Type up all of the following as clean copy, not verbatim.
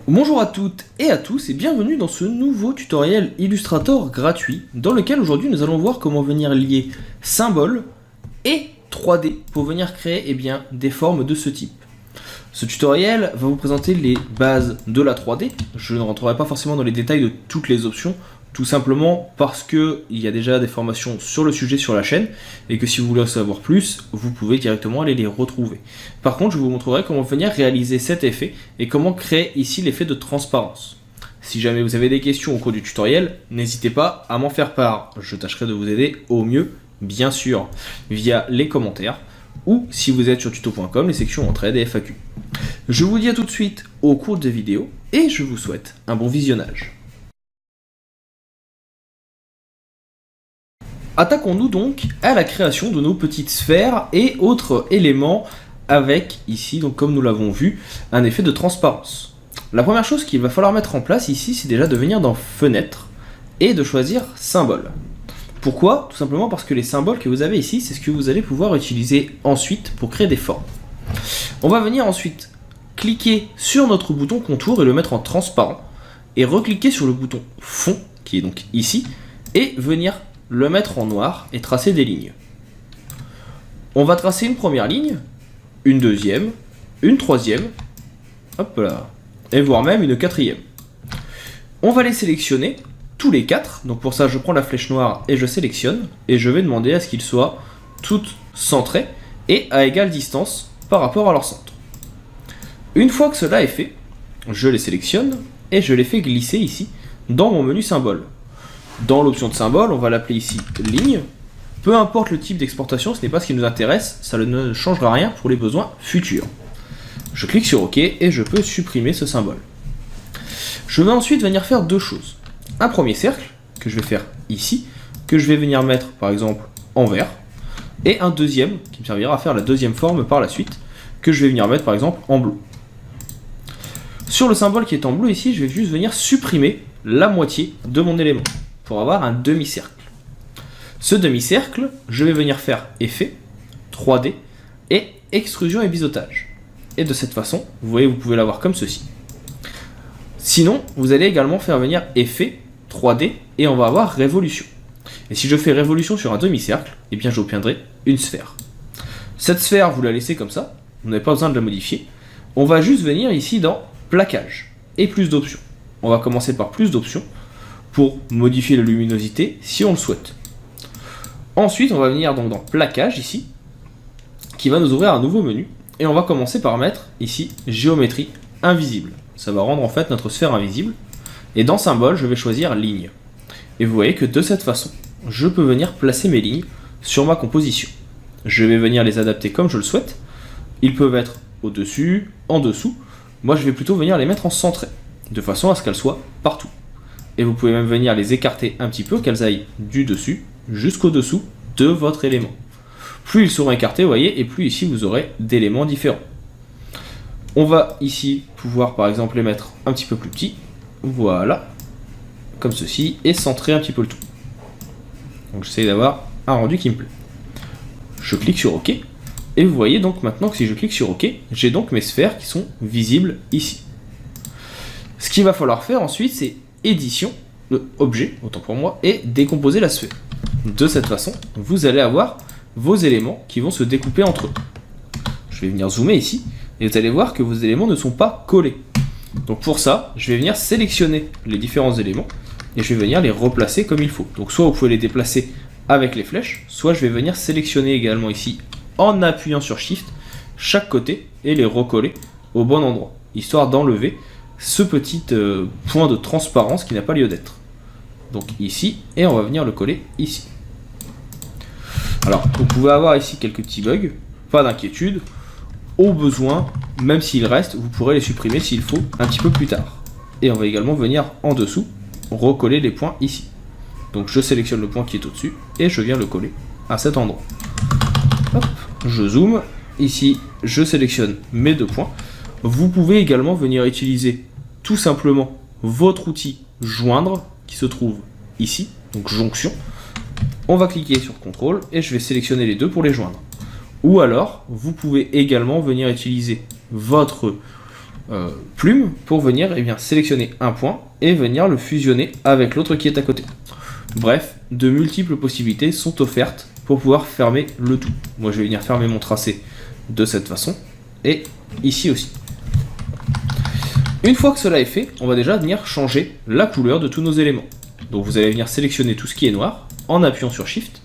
Bonjour à toutes et à tous et bienvenue dans ce nouveau tutoriel Illustrator gratuit dans lequel aujourd'hui nous allons voir comment venir lier symboles et 3D pour venir créer des formes de ce type. Ce tutoriel va vous présenter les bases de la 3D. Je ne rentrerai pas forcément dans les détails de toutes les options, tout simplement parce qu'il y a déjà des formations sur le sujet sur la chaîne et que si vous voulez en savoir plus, vous pouvez directement aller les retrouver. Par contre, je vous montrerai comment venir réaliser cet effet et comment créer ici l'effet de transparence. Si jamais vous avez des questions au cours du tutoriel, n'hésitez pas à m'en faire part. Je tâcherai de vous aider au mieux, bien sûr, via les commentaires ou si vous êtes sur tuto.com, les sections entraide et FAQ. Je vous dis à tout de suite au cours de vidéo et je vous souhaite un bon visionnage. Attaquons-nous donc à la création de nos petites sphères et autres éléments avec ici, donc comme nous l'avons vu, un effet de transparence. La première chose qu'il va falloir mettre en place ici, c'est déjà de venir dans Fenêtre et de choisir Symbole. Pourquoi? Tout simplement parce que les symboles que vous avez ici, c'est ce que vous allez pouvoir utiliser ensuite pour créer des formes. On va venir ensuite cliquer sur notre bouton contour et le mettre en transparent et recliquer sur le bouton fond, qui est donc ici, et venir le mettre en noir et tracer des lignes. On va tracer une première ligne, une deuxième, une troisième, hop là, et voire même une quatrième. On va les sélectionner tous les quatre, donc pour ça je prends la flèche noire et je sélectionne, et je vais demander à ce qu'ils soient toutes centrées et à égale distance par rapport à leur centre. Une fois que cela est fait, je les sélectionne et je les fais glisser ici dans mon menu symbole. Dans l'option de symbole, on va l'appeler ici ligne. Peu importe le type d'exportation, ce n'est pas ce qui nous intéresse, ça ne changera rien pour les besoins futurs. Je clique sur OK et je peux supprimer ce symbole. Je vais ensuite venir faire deux choses. Un premier cercle, que je vais faire ici, que je vais venir mettre par exemple en vert, et un deuxième, qui me servira à faire la deuxième forme par la suite, que je vais venir mettre par exemple en bleu. Sur le symbole qui est en bleu ici, je vais juste venir supprimer la moitié de mon élément, pour avoir un demi-cercle. Ce demi-cercle, je vais venir faire effet, 3D, et extrusion et biseautage. Et de cette façon, vous voyez, vous pouvez l'avoir comme ceci. Sinon, vous allez également faire venir effet, 3D, et on va avoir révolution. Et si je fais révolution sur un demi-cercle, eh bien j'obtiendrai une sphère. Cette sphère, vous la laissez comme ça, vous n'avez pas besoin de la modifier. On va juste venir ici dans plaquage, et plus d'options. On va commencer par plus d'options, pour modifier la luminosité si on le souhaite. Ensuite, on va venir donc dans plaquage ici, qui va nous ouvrir un nouveau menu, et on va commencer par mettre ici géométrie invisible. Ça va rendre en fait notre sphère invisible, et dans symbole, je vais choisir ligne. Et vous voyez que de cette façon, je peux venir placer mes lignes sur ma composition. Je vais venir les adapter comme je le souhaite. Ils peuvent être au-dessus, en dessous. Moi, je vais plutôt venir les mettre en centré, de façon à ce qu'elles soient partout. Et vous pouvez même venir les écarter un petit peu, qu'elles aillent du dessus jusqu'au dessous de votre élément. Plus ils seront écartés, vous voyez, et plus ici vous aurez d'éléments différents. On va ici pouvoir par exemple les mettre un petit peu plus petits, voilà, comme ceci, et centrer un petit peu le tout. Donc j'essaie d'avoir un rendu qui me plaît. Je clique sur OK, et vous voyez donc maintenant que si je clique sur OK, j'ai donc mes sphères qui sont visibles ici. Ce qu'il va falloir faire ensuite, c'est édition, objet, autant pour moi, et décomposer la sphère. De cette façon, vous allez avoir vos éléments qui vont se découper entre eux. Je vais venir zoomer ici, et vous allez voir que vos éléments ne sont pas collés. Donc pour ça, je vais venir sélectionner les différents éléments, et je vais venir les replacer comme il faut. Donc soit vous pouvez les déplacer avec les flèches, soit je vais venir sélectionner également ici, en appuyant sur Shift, chaque côté, et les recoller au bon endroit, histoire d'enlever ce petit point de transparence qui n'a pas lieu d'être. Donc ici, et on va venir le coller ici. Alors, vous pouvez avoir ici quelques petits bugs, pas d'inquiétude. Au besoin, même s'il reste, vous pourrez les supprimer s'il faut un petit peu plus tard. Et on va également venir en dessous, recoller les points ici. Donc je sélectionne le point qui est au-dessus, et je viens le coller à cet endroit. Hop, je zoome, ici je sélectionne mes deux points. Vous pouvez également venir utiliser tout simplement votre outil joindre qui se trouve ici, donc jonction. On va cliquer sur CTRL et je vais sélectionner les deux pour les joindre. Ou alors, vous pouvez également venir utiliser votre plume pour venir sélectionner un point et venir le fusionner avec l'autre qui est à côté. Bref, de multiples possibilités sont offertes pour pouvoir fermer le tout. Moi je vais venir fermer mon tracé de cette façon et ici aussi. Une fois que cela est fait, on va déjà venir changer la couleur de tous nos éléments. Donc vous allez venir sélectionner tout ce qui est noir en appuyant sur Shift.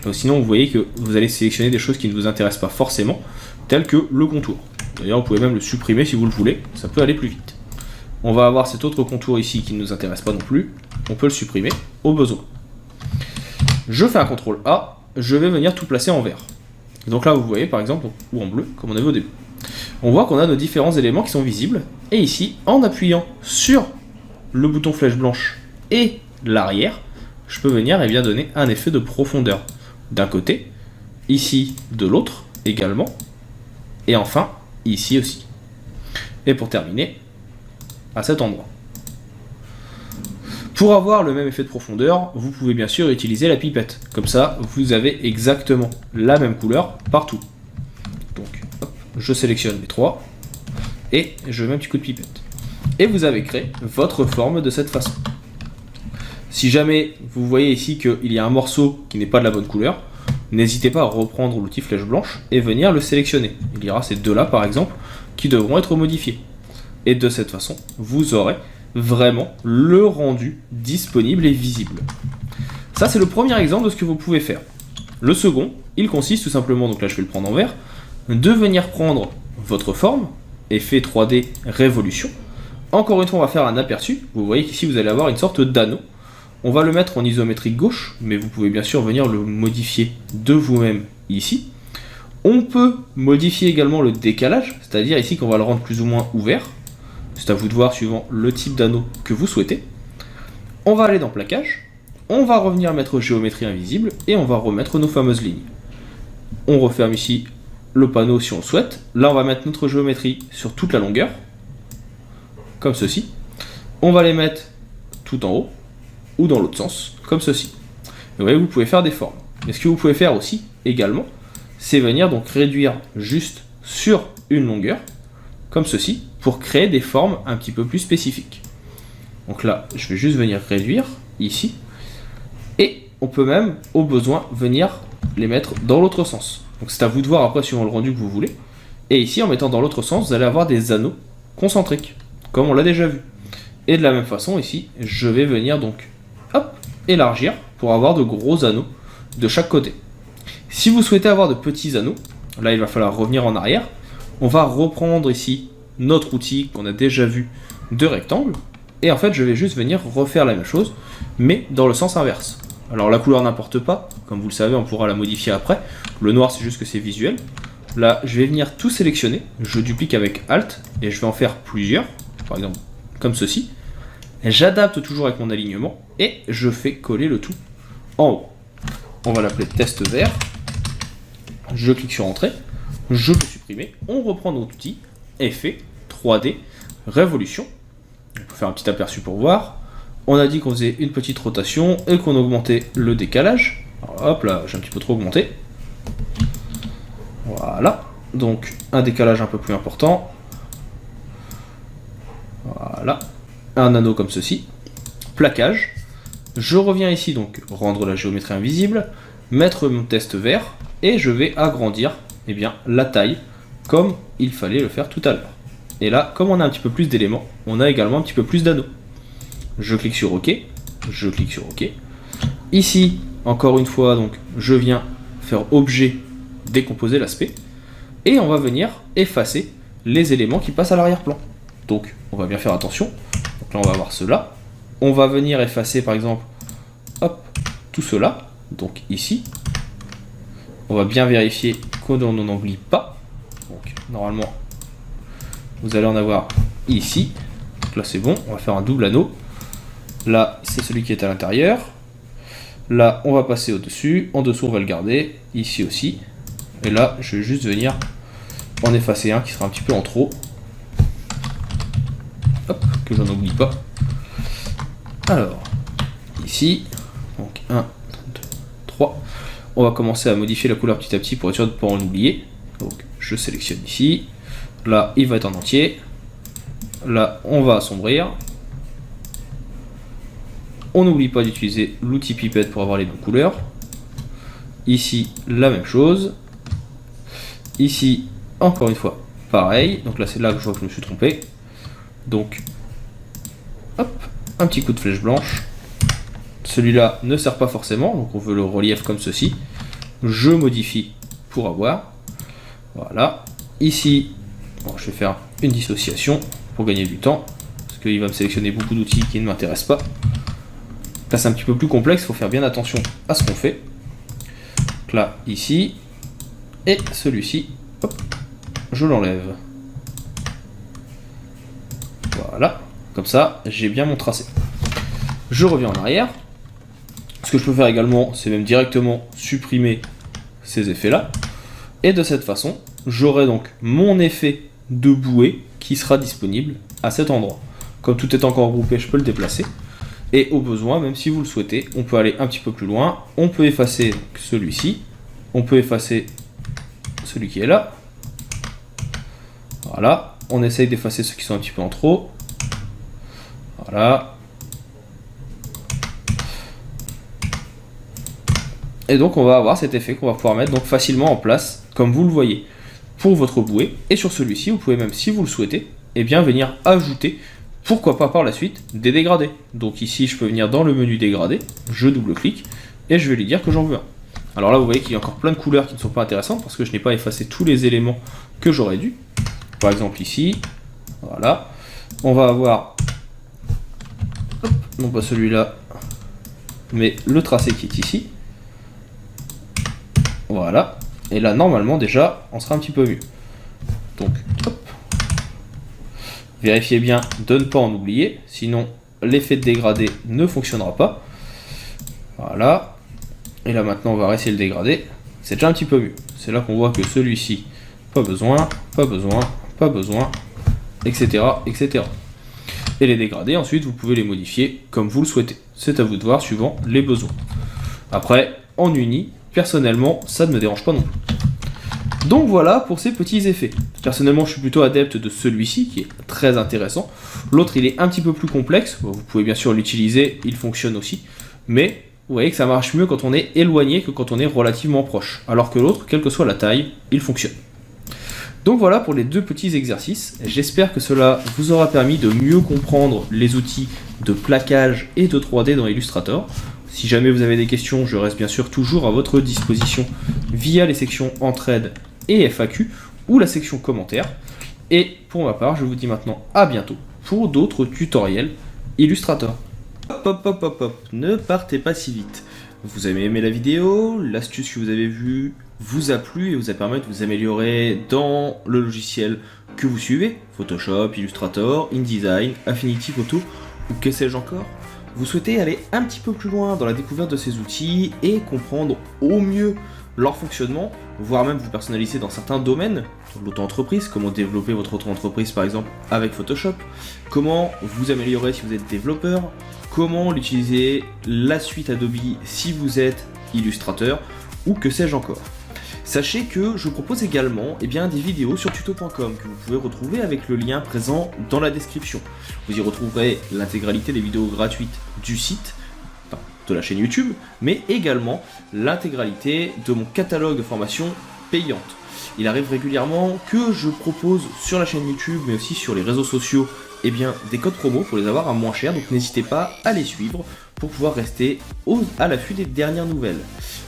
Donc sinon vous voyez que vous allez sélectionner des choses qui ne vous intéressent pas forcément, telles que le contour. D'ailleurs vous pouvez même le supprimer si vous le voulez, ça peut aller plus vite. On va avoir cet autre contour ici qui ne nous intéresse pas non plus, on peut le supprimer au besoin. Je fais un CTRL A, je vais venir tout placer en vert. Donc là vous voyez par exemple, ou en bleu comme on avait au début. On voit qu'on a nos différents éléments qui sont visibles, et ici en appuyant sur le bouton flèche blanche et l'arrière, je peux venir donner un effet de profondeur d'un côté, ici de l'autre également, et enfin ici aussi. Et pour terminer, à cet endroit. Pour avoir le même effet de profondeur, vous pouvez bien sûr utiliser la pipette. Comme ça, vous avez exactement la même couleur partout. Donc, hop, je sélectionne les trois, et je mets un petit coup de pipette. Et vous avez créé votre forme de cette façon. Si jamais vous voyez ici qu'il y a un morceau qui n'est pas de la bonne couleur, n'hésitez pas à reprendre l'outil flèche blanche et venir le sélectionner. Il y aura ces deux-là par exemple qui devront être modifiés. Et de cette façon, vous aurez vraiment le rendu disponible et visible. Ça c'est le premier exemple de ce que vous pouvez faire. Le second, il consiste tout simplement, donc là je vais le prendre en vert, de venir prendre votre forme, effet 3D révolution. Encore une fois on va faire un aperçu, vous voyez qu'ici vous allez avoir une sorte d'anneau. On va le mettre en isométrique gauche, mais vous pouvez bien sûr venir le modifier de vous-même ici. On peut modifier également le décalage, c'est-à-dire ici qu'on va le rendre plus ou moins ouvert. C'est à vous de voir suivant le type d'anneau que vous souhaitez. On va aller dans plaquage, on va revenir mettre géométrie invisible et on va remettre nos fameuses lignes. On referme ici le panneau si on le souhaite. Là on va mettre notre géométrie sur toute la longueur, comme ceci. On va les mettre tout en haut ou dans l'autre sens, comme ceci. Vous voyez, vous pouvez faire des formes. Mais ce que vous pouvez faire aussi, également, c'est venir donc réduire juste sur une longueur, comme ceci, pour créer des formes un petit peu plus spécifiques. Donc là, je vais juste venir réduire, ici, et on peut même, au besoin, venir les mettre dans l'autre sens. Donc c'est à vous de voir après suivant le rendu que vous voulez. Et ici, en mettant dans l'autre sens, vous allez avoir des anneaux concentriques, comme on l'a déjà vu. Et de la même façon, ici, je vais venir donc, hop, élargir pour avoir de gros anneaux de chaque côté. Si vous souhaitez avoir de petits anneaux, là il va falloir revenir en arrière. On va reprendre ici notre outil qu'on a déjà vu de rectangle. Et en fait, je vais juste venir refaire la même chose, mais dans le sens inverse. Alors la couleur n'importe pas, comme vous le savez, on pourra la modifier après. Le noir, c'est juste que c'est visuel. Là, je vais venir tout sélectionner. Je duplique avec Alt et je vais en faire plusieurs. Par exemple, comme ceci. J'adapte toujours avec mon alignement et je fais coller le tout en haut. On va l'appeler test vert. Je clique sur Entrée. Je peux supprimer. On reprend notre outil. Effet 3D révolution. On peut faire un petit aperçu pour voir. On a dit qu'on faisait une petite rotation et qu'on augmentait le décalage. Alors, hop là, j'ai un petit peu trop augmenté. Voilà. Donc un décalage un peu plus important. Voilà. Un anneau comme ceci. Plaquage. Je reviens ici, donc rendre la géométrie invisible, mettre mon test vert, et je vais agrandir la taille comme il fallait le faire tout à l'heure. Et là, comme on a un petit peu plus d'éléments, on a également un petit peu plus d'anneaux. Je clique sur OK, je clique sur OK. Ici, encore une fois, donc, je viens faire objet, décomposer l'aspect, et on va venir effacer les éléments qui passent à l'arrière-plan. Donc, on va bien faire attention. Donc là, on va avoir cela. On va venir effacer, par exemple, hop, tout cela. Donc ici, on va bien vérifier qu'on n'en oublie pas. Donc normalement, vous allez en avoir ici. Donc là, c'est bon. On va faire un double anneau. Là, c'est celui qui est à l'intérieur. Là, on va passer au-dessus. En dessous, on va le garder. Ici aussi. Et là, je vais juste venir en effacer un qui sera un petit peu en trop. Hop, que je n'en oublie pas. Alors, ici, donc 1, 2, 3. On va commencer à modifier la couleur petit à petit pour être sûr de ne pas en oublier. Donc, je sélectionne ici. Là, il va être en entier. Là, on va assombrir. On n'oublie pas d'utiliser l'outil pipette pour avoir les bonnes couleurs. Ici, la même chose. Ici, encore une fois, pareil. Donc là, c'est là que je vois que je me suis trompé. Donc, hop, un petit coup de flèche blanche. Celui-là ne sert pas forcément, donc on veut le relief comme ceci. Je modifie pour avoir. Voilà. Ici, bon, je vais faire une dissociation pour gagner du temps, parce qu'il va me sélectionner beaucoup d'outils qui ne m'intéressent pas. Là, c'est un petit peu plus complexe, il faut faire bien attention à ce qu'on fait. Donc là, ici, et celui-ci, hop, je l'enlève. Voilà, comme ça, j'ai bien mon tracé. Je reviens en arrière. Ce que je peux faire également, c'est même directement supprimer ces effets-là. Et de cette façon, j'aurai donc mon effet de bouée qui sera disponible à cet endroit. Comme tout est encore groupé, je peux le déplacer. Et au besoin, même si vous le souhaitez, on peut aller un petit peu plus loin. On peut effacer celui-ci. On peut effacer celui qui est là. Voilà. On essaye d'effacer ceux qui sont un petit peu en trop. Voilà. Et donc on va avoir cet effet qu'on va pouvoir mettre donc facilement en place, comme vous le voyez, pour votre bouée. Et sur celui-ci, vous pouvez même, si vous le souhaitez, eh bien venir ajouter, pourquoi pas par la suite, des dégradés. Donc ici, je peux venir dans le menu dégradé, je double-clique, et je vais lui dire que j'en veux un. Alors là, vous voyez qu'il y a encore plein de couleurs qui ne sont pas intéressantes, parce que je n'ai pas effacé tous les éléments que j'aurais dû. Par exemple ici, voilà. On va avoir, hop, non pas celui-là, mais le tracé qui est ici. Voilà, et là normalement déjà on sera un petit peu mieux. Donc hop, vérifiez bien de ne pas en oublier, sinon l'effet de dégradé ne fonctionnera pas. Voilà, et là maintenant on va réessayer le dégradé, c'est déjà un petit peu mieux. C'est là qu'on voit que celui-ci, pas besoin, pas besoin, pas besoin, etc., etc. Et les dégradés ensuite vous pouvez les modifier comme vous le souhaitez, c'est à vous de voir suivant les besoins. Après en uni, personnellement, ça ne me dérange pas non plus. Donc voilà pour ces petits effets. Personnellement, je suis plutôt adepte de celui-ci, qui est très intéressant. L'autre, il est un petit peu plus complexe. Vous pouvez bien sûr l'utiliser, il fonctionne aussi. Mais vous voyez que ça marche mieux quand on est éloigné que quand on est relativement proche. Alors que l'autre, quelle que soit la taille, il fonctionne. Donc voilà pour les deux petits exercices. J'espère que cela vous aura permis de mieux comprendre les outils de plaquage et de 3D dans Illustrator. Si jamais vous avez des questions, je reste bien sûr toujours à votre disposition via les sections entraide et FAQ ou la section commentaires. Et pour ma part, je vous dis maintenant à bientôt pour d'autres tutoriels Illustrator. Hop hop hop hop hop, ne partez pas si vite. Vous avez aimé la vidéo, l'astuce que vous avez vue vous a plu et vous a permis de vous améliorer dans le logiciel que vous suivez, Photoshop, Illustrator, InDesign, Affinity Photo ou que sais-je encore. Vous souhaitez aller un petit peu plus loin dans la découverte de ces outils et comprendre au mieux leur fonctionnement, voire même vous personnaliser dans certains domaines, l'auto-entreprise, comment développer votre auto-entreprise par exemple avec Photoshop, comment vous améliorer si vous êtes développeur, comment l'utiliser la suite Adobe si vous êtes illustrateur ou que sais-je encore. Sachez que je propose également des vidéos sur tuto.com que vous pouvez retrouver avec le lien présent dans la description. Vous y retrouverez l'intégralité des vidéos gratuites du site, enfin, de la chaîne YouTube, mais également l'intégralité de mon catalogue de formations payantes. Il arrive régulièrement que je propose sur la chaîne YouTube, mais aussi sur les réseaux sociaux, des codes promo pour les avoir à moins cher, donc n'hésitez pas à les suivre pour pouvoir rester à l'affût des dernières nouvelles.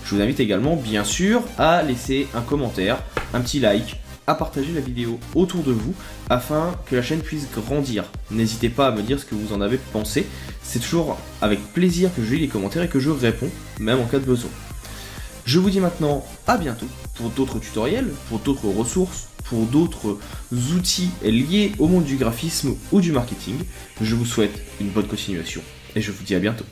Je vous invite également, bien sûr, à laisser un commentaire, un petit like, à partager la vidéo autour de vous, afin que la chaîne puisse grandir. N'hésitez pas à me dire ce que vous en avez pensé, c'est toujours avec plaisir que je lis les commentaires et que je réponds, même en cas de besoin. Je vous dis maintenant à bientôt pour d'autres tutoriels, pour d'autres ressources, pour d'autres outils liés au monde du graphisme ou du marketing. Je vous souhaite une bonne continuation et je vous dis à bientôt.